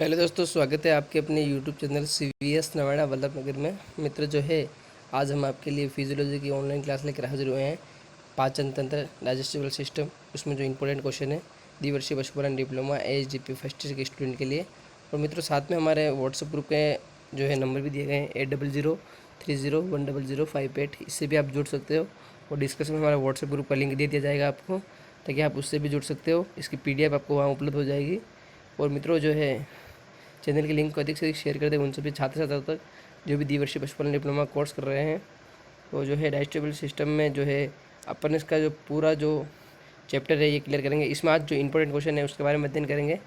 Hello दोस्तों, स्वागत है आपके अपने YouTube channel CVS Nawada Vallabh नगर में। मित्र जो है, आज हम आपके लिए फिजियोलॉजी की ऑनलाइन क्लास लेकर हाजिर हुए हैं। पाचन तंत्र, डाइजेस्टिबल सिस्टम, उसमें जो इंपॉर्टेंट क्वेश्चन है द्विवर्षीय पशुपालन डिप्लोमा AHDP फर्स्ट ईयर के स्टूडेंट के लिए। और मित्रों, साथ में हमारे व्हाट्सएप ग्रुप के जो है नंबर भी दिए गए हैं 8003010058। इससे भी आप जुड़ सकते हो और डिस्कशन में हमारा व्हाट्सएप ग्रुप का लिंक दे दिया जाएगा आपको, ताकि आप उससे भी जुड़ सकते हो। इसकी PDF आपको वहाँ उपलब्ध हो जाएगी। और मित्रों जो है, चैनल की लिंक को अधिक से अधिक शेयर कर दें उन सभी छात्र छात्राओं तक जो भी द्विवर्षीय पशुपालन डिप्लोमा कोर्स कर रहे हैं। तो जो है, डाइजेस्टिबल सिस्टम में जो है अपन इसका जो पूरा जो चैप्टर है ये क्लियर करेंगे। इसमें आज जो इंपॉर्टेंट क्वेश्चन है उसके बारे में अध्ययन करेंगे।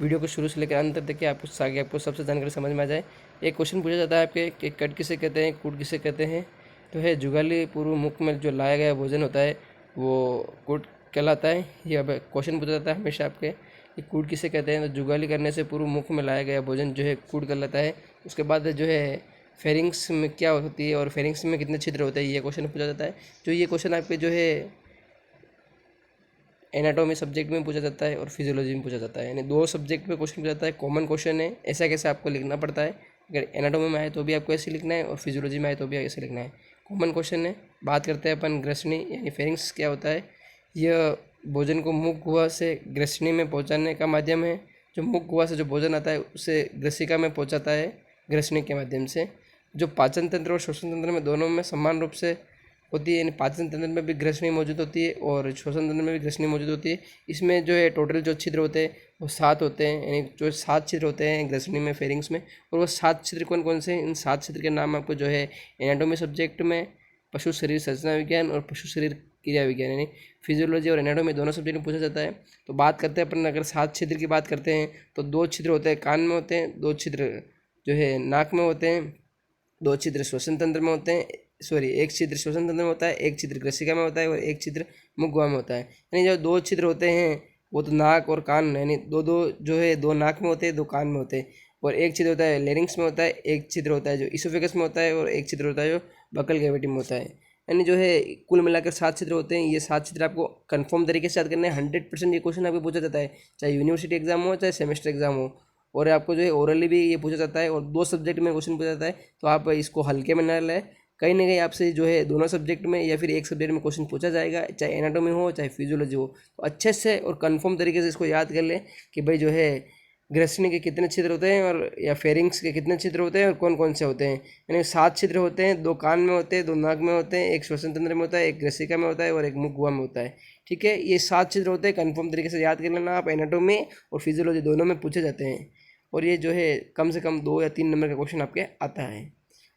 वीडियो को शुरू से लेकर अंत तक देखिए, आपको आगे आपको सबसे जानकारी समझ में आ जाए। एक क्वेश्चन पूछा जाता है आपके कि कट किसे कहते हैं, कूट किसे कहते हैं। तो है, जुगाली पूर्व मुख में जो लाया गया भोजन होता है वो कूट कहलाता है। ये अब क्वेश्चन पूछा जाता है हमेशा आपके कि कूट किसे कहते हैं। तो जुगाली करने से पूर्व मुख में लाया गया भोजन जो है कूट कहलाता है। उसके बाद जो है, फेरिंग्स में क्या होती है और फेरिंग्स में कितने छिद्र होते हैं, ये क्वेश्चन पूछा जाता है। जो ये क्वेश्चन आपके जो है एनाटॉमी सब्जेक्ट में पूछा जाता है और फिजियोलॉजी में पूछा जाता है, यानी दो सब्जेक्ट में क्वेश्चन पूछा जाता है। कॉमन क्वेश्चन है, ऐसा कैसे आपको लिखना पड़ता है। अगर एनाटॉमी में आए तो भी आपको ऐसे लिखना है और फिजियोलॉजी में आए तो भी ऐसे लिखना है। कॉमन क्वेश्चन है। बात करते हैं अपन ग्रसनी यानी फेरिंग्स क्या होता है। यह भोजन को मुख गुहा से ग्रसनी में पहुंचाने का माध्यम है। जो मुख गुहा से जो भोजन आता है उसे ग्रसिका में पहुंचाता है ग्रसनी के माध्यम से। जो पाचन तंत्र और श्वसन तंत्र में दोनों में समान रूप से होती है, यानी पाचन तंत्र में भी ग्रसनी मौजूद होती है और श्वसन तंत्र में भी ग्रसनी मौजूद होती है। इसमें जो है टोटल जो छिद्र होते हैं वो 7 होते हैं, यानी जो 7 छिद्र होते हैं ग्रसनी में, फेरिंग्स में। और वो 7 छिद्र कौन कौन से हैं, इन 7 छिद्र के नाम आपको जो है एनाटॉमी सब्जेक्ट में पशु शरीर संरचना विज्ञान और पशु शरीर क्रिया विज्ञान यानी फिजियोलॉजी और एनाटॉमी दोनों सब्जेक्ट में पूछा जाता है। तो बात करते हैं अपन, अगर 7 छिद्र की बात करते हैं तो 2 छिद्र होते हैं कान में होते हैं, 2 छिद्र जो है नाक में होते हैं, 2 छिद्र श्वसन तंत्र में होते हैं, सॉरी 1 छिद्र श्वसन तंत्र में होता है, 1 छिद्र ग्रसिका में होता है और 1 छिद्र मुख गुहा में होता है। यानी जो 2 छिद्र होते हैं वो तो नाक और कान, यानी दो दो जो है 2 नाक में होते हैं, 2 कान में होते हैं। और 1 छिद्र होता है लेरिंग्स में होता है, 1 छिद्र होता है जो इसोफेगस में होता है और 1 छिद्र होता है जो बकल कैविटी में होता है। यानी जो है कुल मिलाकर 7 छिद्र होते हैं। ये 7 छिद्र आपको कंफर्म तरीके से याद करने हैं। 100% ये क्वेश्चन आपको पूछा जाता है, चाहे यूनिवर्सिटी एग्जाम हो चाहे सेमेस्टर एग्जाम हो। और आपको जो है ओरली भी ये पूछा जाता है और 2 सब्जेक्ट में क्वेश्चन पूछा जाता है। तो आप इसको हल्के में न लें, कहीं ना कहीं आपसे जो है दोनों सब्जेक्ट में या फिर एक सब्जेक्ट में क्वेश्चन पूछा जाएगा, चाहे एनाटॉमी हो चाहे फिजियोलॉजी हो। तो अच्छे से और कंफर्म तरीके से इसको याद कर लें कि भाई जो है ग्रसनी के कितने छिद्र होते हैं और या फेरिंग्स के कितने छिद्र होते हैं और कौन कौन से होते हैं। यानी 7 छिद्र होते हैं, 2 कान में होते हैं, 2 नाक में होते हैं, 1 श्वसन तंत्र में होता है, 1 ग्रसिका में होता है और 1 मुख गुहा में होता है। ठीक है, ये 7 छिद्र होते हैं, कंफर्म तरीके से याद कर लेना आप। एनाटॉमी और फिजियोलॉजी दोनों में पूछे जाते हैं और ये जो है कम से कम 2 या 3 नंबर का क्वेश्चन आपके आता है।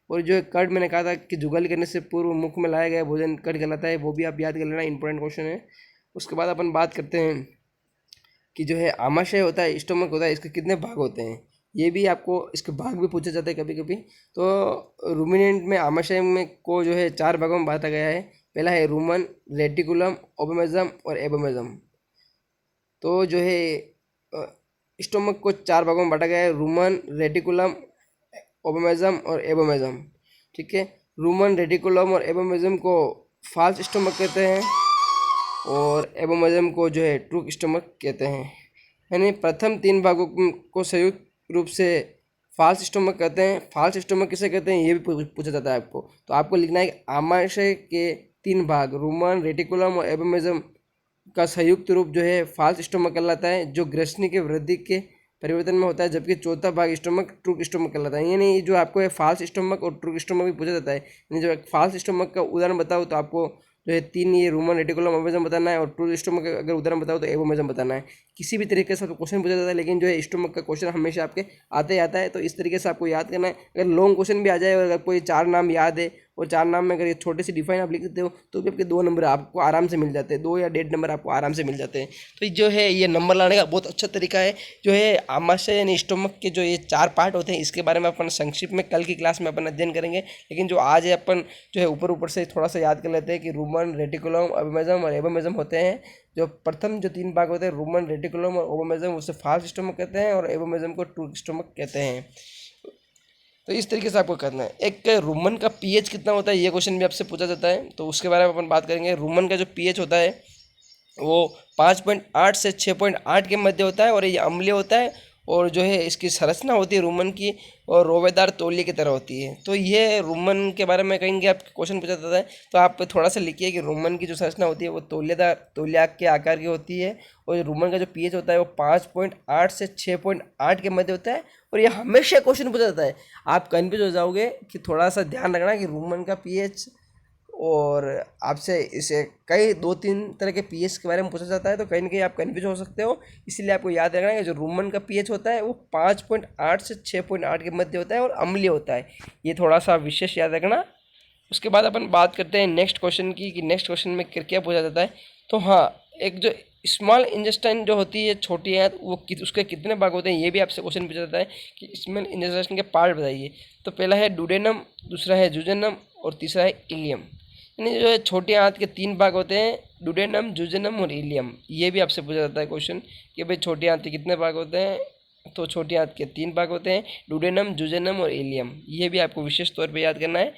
और जो कर्ड मैंने कहा था कि जुगाली करने से पूर्व मुख में लाया गया भोजन कर्ड कहलाता है, वो भी आप याद कर लेना, इंपॉर्टेंट क्वेश्चन है। उसके बाद अपन बात करते हैं कि जो है आमाशय होता है, स्टोमक होता है, इसके कितने भाग होते हैं। ये भी आपको इसके भाग भी पूछे जाते हैं कभी कभी। तो रूमिनेंट में आमाशय में को जो है 4 भागों में बांटा गया है। पहला है रूमन, रेटिकुलम, ओबोमेजम और एबोमेजम। तो जो है स्टोमक को 4 भागों में बांटा गया है, रूमन, रेटिकुलम, ओबोमेजम और एबोमेजम। ठीक है, रूमन, रेटिकुलम और एबोमेजम को फाल्स स्टोमक कहते हैं और एबोमेजम को जो है ट्रू स्टोमक कहते हैं। यानी प्रथम 3 भागों को संयुक्त रूप से फाल्स स्टोमक कहते हैं। फाल्स स्टोमक किसे कहते हैं ये भी पूछा जाता है आपको। तो आपको लिखना है कि आमाशय के 3 भाग रूमन, रेटिकुलम और एबोमेजम का संयुक्त रूप जो है फाल्स स्टोमक कहलाता है, जो ग्रसनी के वृद्धि के परिवर्तन में होता है, जबकि चौथा भाग स्टोमक ट्रू स्टोमक कहलाता है। यानी जो आपको है फाल्स स्टोमक और ट्रू स्टोमक भी पूछा जाता है। यानी जो फाल्स स्टोमक का उदाहरण बताओ तो आपको जो है 3 ये रूमन, रेटिकुलम, ओबोमेजम बताना है और ट्रू स्टोमक का अगर उदाहरण बताओ तो एबोमेजम बताना है। किसी भी तरीके से आपको क्वेश्चन पूछा जाता है, लेकिन जो है स्टोमक का क्वेश्चन हमेशा आपके आते आता है। तो इस तरीके से आपको याद करना है। अगर लॉन्ग क्वेश्चन भी आ जाए और अगर कोई 4 नाम याद है और 4 नाम में अगर ये छोटे सी डिफाइन आप लिख देते हो तो भी आपके 2 नंबर आपको आराम से मिल जाते हैं, 2 या 1.5 नंबर आपको आराम से मिल जाते हैं। तो जो है ये नंबर लाने का बहुत अच्छा तरीका है। जो है आमाशय यानी स्टोमक के जो ये 4 पार्ट होते हैं, इसके बारे में अपन संक्षिप्त में कल की क्लास में अपन अध्ययन करेंगे। लेकिन जो आज है अपन जो है ऊपर ऊपर से थोड़ा सा याद कर लेते हैं कि रूमन, रेटिकुलम, ओबोमेजम और एबोमेजम होते हैं। जो प्रथम जो 3 भाग होते हैं रूमन, रेटिकुलम और ओबोमेजम, उसे फाल्स स्टोमक कहते हैं और एबोमेजम को ट्रू स्टोमक कहते हैं। तो इस तरीके से आपको करना है। एक रूमन का पीएच कितना होता है ये क्वेश्चन भी आपसे पूछा जाता है, तो उसके बारे में अपन बात करेंगे। रूमन का जो पीएच होता है वो 5.8 से 6.8 के मध्य होता है और ये अम्लीय होता है और जो है इसकी संरचना होती है रुमन की और रोवेदार तौलिए की तरह होती है। तो ये रुमन के बारे में कहेंगे, आप क्वेश्चन पूछा जाता है तो आप थोड़ा सा लिखिए कि रुमन की जो संरचना होती है वो तौलियाक के आकार की होती है, और रुमन का जो पीएच होता है वो 5.8 से 6.8 के मध्य होता है। और ये हमेशा क्वेश्चन पूछा जाता है, आप कन्फ्यूज हो जाओगे कि थोड़ा सा ध्यान रखना कि रुमन का पीएच, और आपसे इसे कई 2-3 तरह के पीएच के बारे में पूछा जाता है, तो कहीं ना कहीं आप कन्फ्यूज हो सकते हो। इसीलिए आपको याद रखना है कि जो रुमन का पीएच होता है वो 5.8 से 6.8 के मध्य होता है और अम्लीय होता है। ये थोड़ा सा विशेष याद रखना। उसके बाद अपन बात करते हैं नेक्स्ट क्वेश्चन की, कि नेक्स्ट क्वेश्चन में क्या पूछा जाता है। तो हाँ, एक जो स्मॉल इंटेस्टाइन जो होती है, छोटी आंत, वो उसके कितने भाग होते हैं, ये भी आपसे क्वेश्चन पूछा जाता है कि स्मॉल इंटेस्टाइन के पार्ट बताइए। तो पहला है डुडेनम, दूसरा है जुजेनम और तीसरा है इलियम। यानी जो है छोटी आंत के 3 भाग होते हैं, डुडेनम, जुजेनम और इलियम। ये भी आपसे पूछा जाता है क्वेश्चन कि भाई छोटी आंत के कितने भाग होते हैं। तो छोटी आंत के 3 भाग होते हैं, डुडेनम, जुजेनम और इलियम। ये भी आपको विशेष तौर पे याद करना है।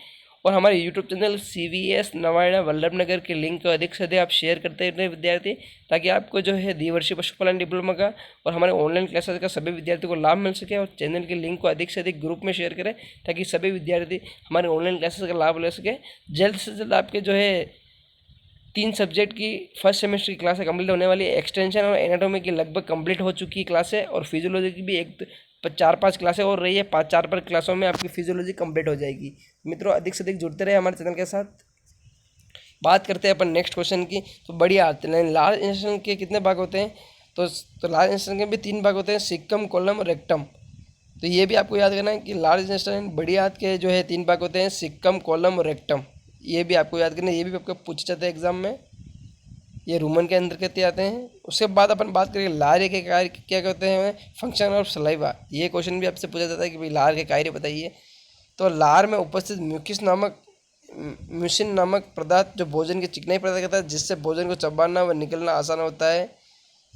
और हमारे YouTube channel CVS Nawada Vallabh नगर के लिंक को अधिक से अधिक आप शेयर करते रहे विद्यार्थी, ताकि आपको जो है द्विवर्षीय पशुपालन डिप्लोमा का और हमारे ऑनलाइन क्लासेस का सभी विद्यार्थियों को लाभ मिल सके। और चैनल के लिंक को अधिक से अधिक ग्रुप में शेयर करें, ताकि सभी विद्यार्थी हमारे ऑनलाइन क्लासेस का लाभ ले सके। जल्द से जल्द आपके जो है 3 सब्जेक्ट की फर्स्ट सेमेस्टर की क्लासें कंप्लीट होने वाली है। एक्सटेंशन और एनाटॉमी की लगभग कंप्लीट हो चुकी है क्लासें, और फिजियोलॉजी की भी 4-5 क्लासें और रही है। 4-5 क्लासों में आपकी फिजियोलॉजी कंप्लीट हो जाएगी। मित्रों, अधिक से अधिक जुड़ते रहे हमारे चैनल के साथ। बात करते हैं अपन नेक्स्ट क्वेश्चन की। तो बढ़िया आते हैं, लार्ज इंटेस्टाइन के कितने भाग होते हैं। तो लार्ज इंटेस्टाइन के भी 3 भाग होते हैं, सिक्कम, कोलम और रेक्टम। तो ये भी आपको याद करना है कि लार्ज इंटेस्टाइन बड़ी आंत के जो है 3 भाग होते हैं, सिक्कम, कोलम और रेक्टम। ये भी आपको याद करना है, ये भी आपको पूछे जाते हैं एग्जाम में। ये रूमन के अंदर कहते आते हैं। उसके बाद अपन बात करेंगे लार के कार्य क्या कहते हैं, फंक्शन ऑफ सलाइवा। ये क्वेश्चन भी आपसे पूछा जाता है कि भाई लार के कार्य बताइए। तो लार में उपस्थित म्यूसिन नामक पदार्थ जो भोजन की चिकनाई पैदा करता है, जिससे भोजन को चबाना व निकलना आसान होता है।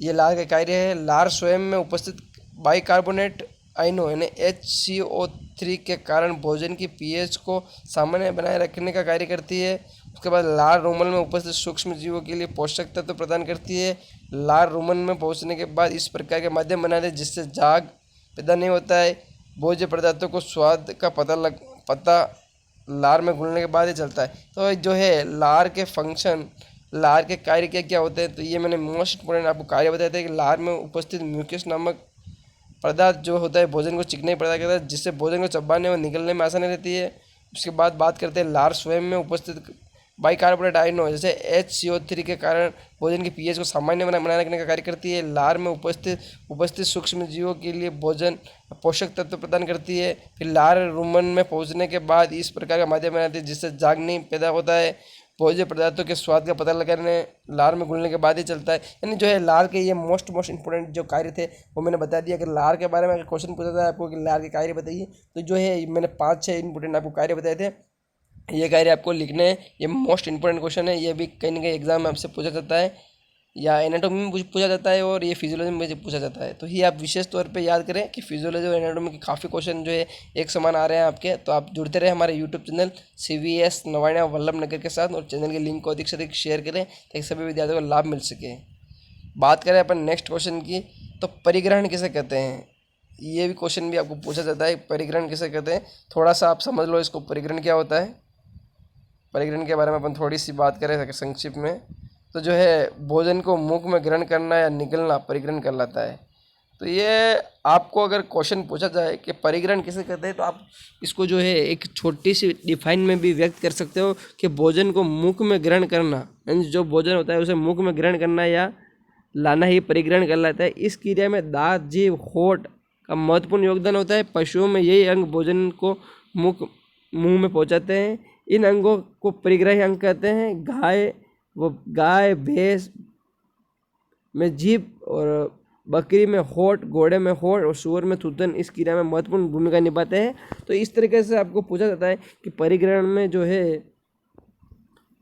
ये लार का कार्य है। लार स्वयं में उपस्थित बाइकार्बोनेट आयनों यानी HCO3 के कारण भोजन की pH को सामान्य बनाए रखने का कार्य करती है। उसके बाद लार रुमन में उपस्थित सूक्ष्म जीवों के लिए पोषक तत्व प्रदान करती है। लार रुमन में पहुंचने के बाद इस प्रकार के माध्यम बनाते हैं जिससे झाग पैदा नहीं होता है। भोज्य पदार्थों को स्वाद का पता लार में घुलने के बाद ही चलता है। तो जो है लार के फंक्शन, लार के कार्य क्या क्या होते हैं, तो ये मैंने मोस्ट इंपोर्टेंट आपको कार्य बताया था कि लार में उपस्थित म्यूकस नामक पदार्थ जो होता है भोजन को चिकनाई पैदा करता है, जिससे भोजन को चबाने और निकलने में आसानी रहती है। उसके बाद बात करते हैं लार स्वयं में उपस्थित बाइकार्बोनेट आयनों जैसे HCO3 के कारण भोजन की pH को सामान्य बनाए रखने का कार्य करती है। लार में उपस्थित सूक्ष्म जीवों के लिए भोजन पोषक तत्व प्रदान करती है। फिर लार रुमन में पहुंचने के बाद इस प्रकार का माध्यम बनाती है जिससे झाग नहीं पैदा होता है। भोज्य पदार्थों के स्वाद का पता लगाने लार में घुलने के बाद ही चलता है। यानी जो है लार के ये मोस्ट इंपोर्टेंट जो कार्य थे वो मैंने बता दिया। अगर लार के बारे में अगर क्वेश्चन पूछा था आपको कि लार के कार्य बताइए, तो जो है मैंने 5-6 इंपोर्टेंट आपको कार्य बताए थे, ये कार्य आपको लिखने हैं। ये मोस्ट इंपोर्टेंट क्वेश्चन है। ये भी कहीं ना कहीं एग्जाम में आपसे पूछा जाता है, या एनाटॉमी में पूछा जाता है और ये फिजियोलॉजी में पूछा जाता है। तो ये आप विशेष तौर पे याद करें कि फिजियोलॉजी और एनाटॉमी के काफ़ी क्वेश्चन जो है एक समान आ रहे हैं आपके। तो आप जुड़ते रहे हमारे YouTube channel CVS Nawada Vallabh नगर के साथ, और चैनल के लिंक को अधिक से अधिक शेयर करें ताकि सभी विद्यार्थियों को लाभ मिल सके। बात करें अपन नेक्स्ट क्वेश्चन की, तो परिग्रहण किसे कहते हैं। ये भी क्वेश्चन भी आपको पूछा जाता है, परिग्रहण किसे कहते हैं। थोड़ा सा आप समझ लो इसको, परिग्रहण क्या होता है। परिग्रहण के बारे में अपन थोड़ी सी बात करें संक्षिप्त में, तो जो है भोजन को मुख में ग्रहण करना या निगलना परिग्रहण कहलाता है। तो ये आपको अगर क्वेश्चन पूछा जाए कि परिग्रहण किसे कहते हैं, तो आप इसको जो है एक छोटी सी डिफाइन में भी व्यक्त कर सकते हो कि भोजन को मुख में ग्रहण करना, जो भोजन होता है उसे मुख में ग्रहण करना या लाना ही परिग्रहण कहलाता है। इस क्रिया में दांत, जीभ, होठ का महत्वपूर्ण योगदान होता है। पशुओं में यही अंग भोजन को मुंह में पहुंचाते हैं। इन अंगों को परिग्रही अंग कहते हैं। गाय भैंस में जीभ और बकरी में होठ, घोड़े में होठ और सूअर में थूथन इस क्रिया में महत्वपूर्ण भूमिका निभाते हैं। तो इस तरीके से आपको पूछा जाता है कि परिग्रहण में जो है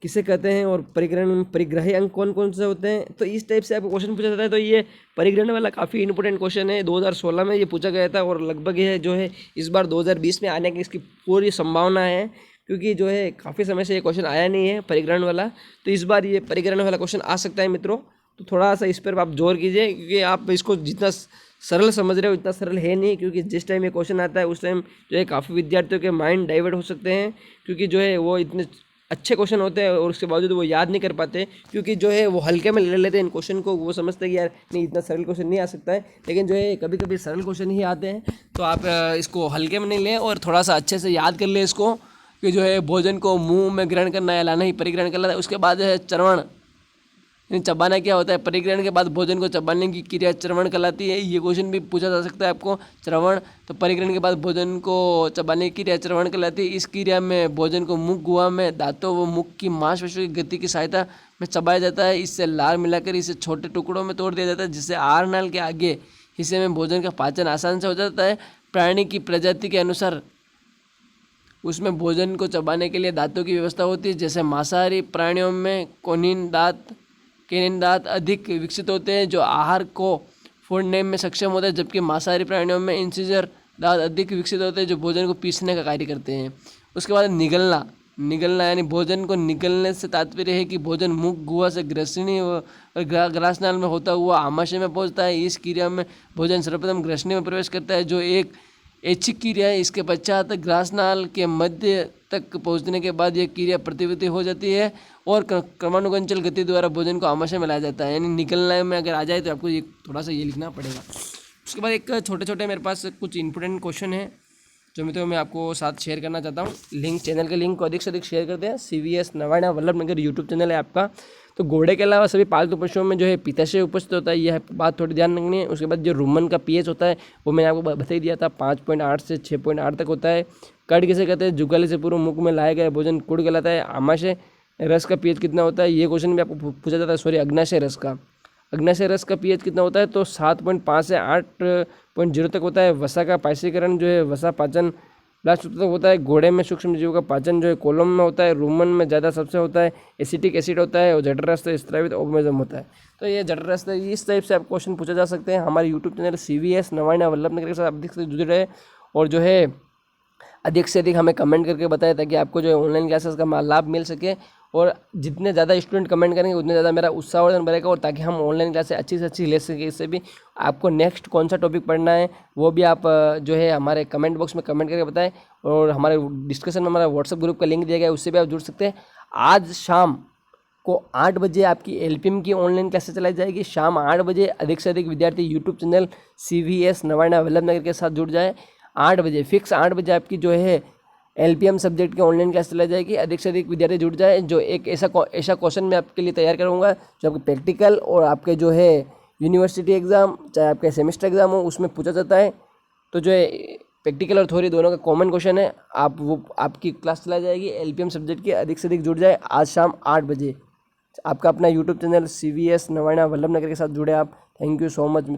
किसे कहते हैं और परिग्रहण में परिग्राही अंग कौन कौन से होते हैं। तो इस टाइप से आपको क्वेश्चन पूछा जाता है। तो ये परिग्रहण वाला काफ़ी इंपॉर्टेंट क्वेश्चन है। 2016 में ये पूछा गया था और लगभग ये जो है इस बार 2020 में आने की इसकी पूरी संभावना है, क्योंकि जो है काफ़ी समय से ये क्वेश्चन आया नहीं है परिग्रहण वाला। तो इस बार ये परिग्रहण वाला क्वेश्चन आ सकता है मित्रों। तो थोड़ा सा इस पर आप जोर कीजिए, क्योंकि आप इसको जितना सरल समझ रहे हो इतना सरल है नहीं, क्योंकि जिस टाइम ये क्वेश्चन आता है उस टाइम जो है काफ़ी विद्यार्थियों के माइंड डाइवर्ट हो सकते हैं, क्योंकि जो है वो इतने अच्छे क्वेश्चन होते हैं और उसके बावजूद वो याद नहीं कर पाते, क्योंकि जो है वो हल्के में ले लेते हैं इन क्वेश्चन को। वो समझते हैं कि यार नहीं इतना सरल क्वेश्चन नहीं आ सकता है, लेकिन जो है कभी कभी सरल क्वेश्चन ही आते हैं। तो आप इसको हल्के में नहीं लें और थोड़ा सा अच्छे से याद कर ले इसको, कि जो है भोजन को मुंह में ग्रहण करना है, लाना ही परिग्रहण करना है। उसके बाद जो है चरवण, चबाना क्या होता है, परिग्रहण के बाद भोजन को चबाने की क्रिया चरवण कहलाती है। ये क्वेश्चन भी पूछा जा सकता है आपको, चरवण। तो परिग्रहण के बाद भोजन को चबाने की क्रिया चरवण कहलाती है। इस क्रिया में भोजन को मुख गुहा में दांतों व मुख की मांसपेशियों की गति की सहायता में चबाया जाता है। इससे लार मिलाकर इसे छोटे टुकड़ों में तोड़ दिया जाता है, जिससे आहार नाल के आगे हिस्से में भोजन का पाचन आसान से हो जाता है। प्राणी की प्रजाति के अनुसार उसमें भोजन को चबाने के लिए दांतों की व्यवस्था होती है। जैसे मांसाहारी प्राणियों में कैनिन दांत अधिक विकसित होते हैं जो आहार को फोड़ने में सक्षम होते हैं, जबकि मांसाहारी प्राणियों में इंसिजर दांत अधिक विकसित होते हैं जो भोजन को पीसने का कार्य करते हैं। उसके बाद निगलना यानी भोजन को निगलने से तात्पर्य है कि भोजन मुख गुहा से ग्रसनी और ग्रासनाल में होता हुआ आमाशय में पहुंचता है। इस क्रिया में भोजन सर्वप्रथम ग्रसनी में प्रवेश करता है, जो एक ऐच्छिक क्रिया है। इसके पश्चात ग्रासनाल के मध्य तक पहुंचने के बाद यह क्रिया प्रतिवर्ती हो जाती है और क्रमानुगंचल गति द्वारा भोजन को आमाशय में लाया जाता है। यानी निकलने में अगर आ जाए तो आपको ये थोड़ा सा ये लिखना पड़ेगा। उसके बाद एक छोटे छोटे मेरे पास कुछ इंपॉर्टेंट क्वेश्चन है जो मैं आपको साथ शेयर करना चाहता हूँ। लिंक, चैनल के लिंक को अधिक से अधिक शेयर करते हैं। CVS Nawada Vallabhnagar YouTube channel है आपका। तो घोड़े के अलावा सभी पालतू पशुओं में जो है पित्ताशय उपस्थित होता है, यह बात थोड़ी ध्यान रखनी है। उसके बाद जो रुमन का pH होता है वो मैंने आपको बता ही दिया था, 5.8 से 6.8 तक होता है। कड़ किसे कहते हैं, जुगाली से पूर्व मुख में लाया गया भोजन कुड़ कहलाता है। आमाशय रस का pH कितना होता है, ये क्वेश्चन भी आपको पूछा जाता है। सॉरी, अग्नाशय रस का pH कितना होता है, तो 7.5 से 8.0 तक होता है। वसा का पाचीकरण जो है वसा पाचन लास्ट तक होता है। घोड़े में सूक्ष्म जीवों का पाचन जो है कोलम में होता है। रूमन में ज़्यादा सबसे होता है। एसिटिक एसिड होता है और जठर रस स्रावित ऑर्गेनिज्म होता है। तो ये जठर रस इस टाइप से आप क्वेश्चन पूछे जा सकते हैं। हमारे YouTube channel CVS Nawada Vallabhnagar के साथ अधिक से जुड़े रहे और जो है अधिक से अधिक हमें कमेंट करके बताएं, ताकि आपको जो है ऑनलाइन क्लासेस का लाभ मिल सके। और जितने ज़्यादा स्टूडेंट कमेंट करेंगे उतने ज़्यादा मेरा उत्साहवर्धन बढ़ेगा, और ताकि हम ऑनलाइन क्लासेस अच्छी से अच्छी ले सकें। इससे भी आपको नेक्स्ट कौन सा टॉपिक पढ़ना है वो भी आप जो है हमारे कमेंट बॉक्स में कमेंट करके बताएं। और हमारे डिस्कशन में हमारा व्हाट्सएप ग्रुप का लिंक दिया गया है, उससे भी आप जुड़ सकते हैं। आज शाम को 8 बजे आपकी LPM की ऑनलाइन क्लासेस चलाई जाएगी। शाम 8 बजे अधिक से अधिक विद्यार्थी YouTube channel CVS Nawada Vallabhnagar के साथ जुड़ जाए। 8 बजे फिक्स 8 बजे आपकी जो है LPM सब्जेक्ट की ऑनलाइन क्लास चलाई जाएगी। अधिक से अधिक विद्यार्थी जुड़ जाए। जो एक ऐसा क्वेश्चन मैं आपके लिए तैयार करूँगा जो आपके प्रैक्टिकल और आपके जो है यूनिवर्सिटी एग्ज़ाम, चाहे आपके सेमेस्टर एग्ज़ाम हो, उसमें पूछा जाता है। तो जो है प्रैक्टिकल और थ्योरी दोनों का कॉमन क्वेश्चन है, वो आपकी क्लास चलाई जाएगी LPM सब्जेक्ट की। अधिक से अधिक जुड़ जाए। आज शाम 8 बजे आपका अपना YouTube channel CVS Nawada Vallabhnagar के साथ जुड़े आप। Thank you so much.